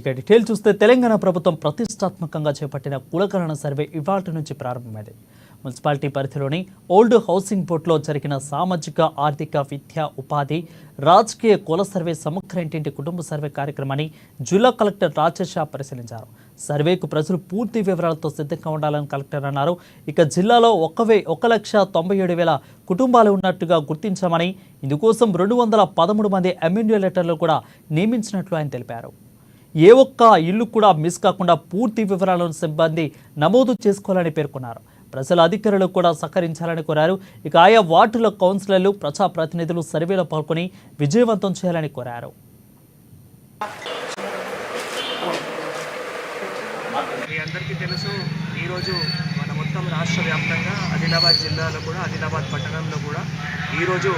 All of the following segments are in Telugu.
ఇక డీటెయిల్ చూస్తే తెలంగాణ ప్రభుత్వం ప్రతిష్టాత్మకంగా చేపట్టిన కులగణన సర్వే ఇవాల్టి నుంచి ప్రారంభమైంది. మున్సిపాలిటీ పరిధిలోని ఓల్డ్ హౌసింగ్ బోర్డులో జరిగిన సామాజిక ఆర్థిక విద్యా ఉపాధి రాజకీయ కుల సర్వే సమగ్ర ఇంటింటి కుటుంబ సర్వే కార్యక్రమాన్ని జిల్లా కలెక్టర్ రాజేష్ పరిశీలించారు. సర్వేకు ప్రజలు పూర్తి వివరాలతో సిద్ధంగా ఉండాలని కలెక్టర్ అన్నారు. ఇక జిల్లాలో 1,97,000 కుటుంబాలు ఉన్నట్టుగా గుర్తించామని, ఇందుకోసం 213 మంది ఎమ్యూలేటర్లు కూడా నియమించినట్లు ఆయన తెలిపారు. ఏ ఒక్క ఇల్లు కూడా మిస్ కాకుండా పూర్తి వివరాలను సిబ్బంది నమోదు చేసుకోవాలని పేర్కొన్నారు. ప్రజల అధికారులు కూడా సహకరించాలని కోరారు. ఇక ఆయా వార్డుల కౌన్సిలర్లు, ప్రజాప్రతినిధులు సర్వేలో పాల్గొని విజయవంతం చేయాలని కోరారు. మీ అందరికీ తెలుసు, ఈరోజు మన మొత్తం రాష్ట్ర వ్యాప్తంగా ఆదిలాబాద్ జిల్లాలో కూడా, ఆదిలాబాద్ పట్టణంలో కూడా ఈరోజు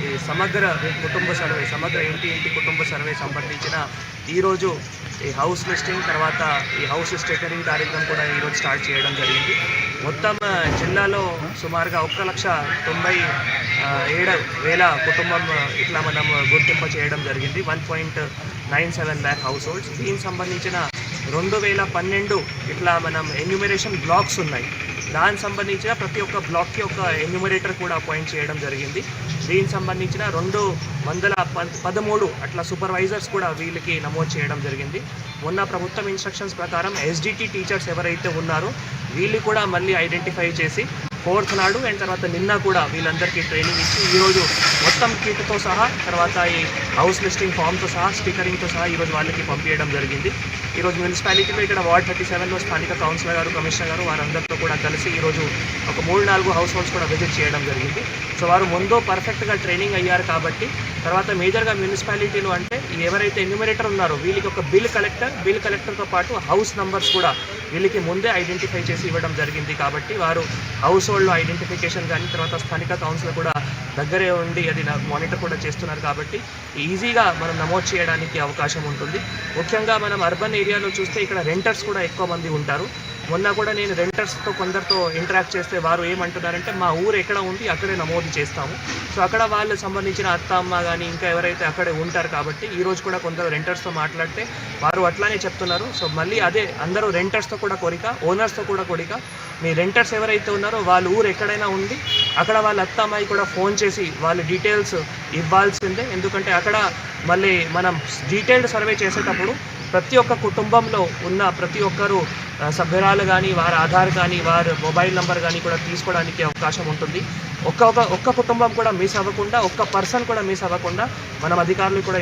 ఈ సమగ్ర కుటుంబ సర్వే, సమగ్ర ఇంటి కుటుంబ సర్వే సంబంధించిన ఈరోజు ఈ హౌస్ లిస్టింగ్, తర్వాత ఈ హౌస్ స్టిక్కరింగ్ కార్యక్రమం కూడా ఈరోజు స్టార్ట్ చేయడం జరిగింది. మొత్తం జిల్లాలో సుమారుగా 1,97,000 కుటుంబం ఇట్లా మనం గుర్తింపు చేయడం జరిగింది. 1.97 lakh హౌస్ హోల్డ్స్. దీనికి సంబంధించిన 2012 ఇట్లా మనం ఎన్యూమరేషన్ బ్లాక్స్ ఉన్నాయి. దానికి సంబంధించిన ప్రతి ఒక్క బ్లాక్కి ఒక ఎన్యూమరేటర్ కూడా అపాయింట్ చేయడం జరిగింది. దీనికి సంబంధించిన 213 అట్లా సూపర్వైజర్స్ కూడా వీళ్ళకి నమోదు చేయడం జరిగింది. మొన్న ప్రభుత్వం ఇన్స్ట్రక్షన్స్ ప్రకారం ఎస్డిటి టీచర్స్ ఎవరైతే ఉన్నారో వీళ్ళు కూడా మళ్ళీ ఐడెంటిఫై చేసి 4th నాడు అండ్ తర్వాత నిన్న కూడా వీళ్ళందరికీ ట్రైనింగ్ ఇచ్చి ఈరోజు మొత్తం కిట్తో సహా, తర్వాత ఈ హౌస్ లిస్టింగ్ ఫామ్తో సహా, స్టిక్కరింగ్తో సహా ఈరోజు వాళ్ళకి పంపించడం జరిగింది. ఈరోజు మున్సిపాలిటీలో ఇక్కడ వార్డ్ 37లో స్థానిక కౌన్సిలర్ గారు, కమిషనర్ గారు వారందరితో కూడా కలిసి ఈరోజు ఒక 3-4 హౌస్ హోల్డ్స్ కూడా విజిట్ చేయడం జరిగింది. సో వారు ముందు పర్ఫెక్ట్గా ట్రైనింగ్ అయ్యారు కాబట్టి తర్వాత మేజర్గా మున్సిపాలిటీలో అంటే ఎవరైతే ఎన్యూమరేటర్ ఉన్నారో వీళ్ళకి ఒక బిల్ కలెక్టర్తో పాటు హౌస్ నంబర్స్ కూడా వీళ్ళకి ముందే ఐడెంటిఫై చేసి ఇవ్వడం జరిగింది. కాబట్టి వారు హౌస్ హోల్డ్లో ఐడెంటిఫికేషన్ కానీ, తర్వాత స్థానిక కౌన్సిలర్ కూడా దగ్గరే ఉండి అది మానిటర్ కూడా చేస్తున్నారు. కాబట్టి ఈజీగా మనం నమోదు చేయడానికి అవకాశం ఉంటుంది. ముఖ్యంగా మనం అర్బన్ ఏరియాలో చూస్తే ఇక్కడ రెంటర్స్ కూడా ఎక్కువ మంది ఉంటారు. మొన్న కూడా నేను రెంటర్స్తో కొందరితో ఇంటరాక్ట్ చేస్తే వారు ఏమంటున్నారంటే మా ఊరు ఎక్కడ ఉంది అక్కడే నమోదు చేస్తాము. సో అక్కడ వాళ్ళకి సంబంధించిన అత్త అమ్మ కానీ ఇంకా ఎవరైతే అక్కడే ఉంటారు. కాబట్టి ఈరోజు కూడా కొందరు రెంటర్స్తో మాట్లాడితే వారు అట్లానే చెప్తున్నారు. సో మళ్ళీ అదే అందరూ రెంటర్స్తో కూడా కోరిక, ఓనర్స్తో కూడా కోరిక, మీ రెంటర్స్ ఎవరైతే ఉన్నారో వాళ్ళ ఊరు ఎక్కడైనా ఉంది అక్కడ వాళ్ళ అత్త అమ్మాయి కూడా ఫోన్ చేసి వాళ్ళ డీటెయిల్స్ ఇవ్వాల్సిందే. ఎందుకంటే అక్కడ మళ్ళీ మనం డీటెయిల్డ్ సర్వే చేసేటప్పుడు ప్రతి ఒక్క కుటుంబంలో ఉన్న ప్రతి ఒక్కరు సభ్యురాలు కానీ, వారి ఆధార్ కానీ, వారి మొబైల్ నెంబర్ కానీ కూడా తీసుకోవడానికి అవకాశం ఉంటుంది. ఒక్క కుటుంబం కూడా మిస్ అవ్వకుండా, ఒక్క పర్సన్ కూడా మిస్ అవ్వకుండా మనం అధికారులు కూడా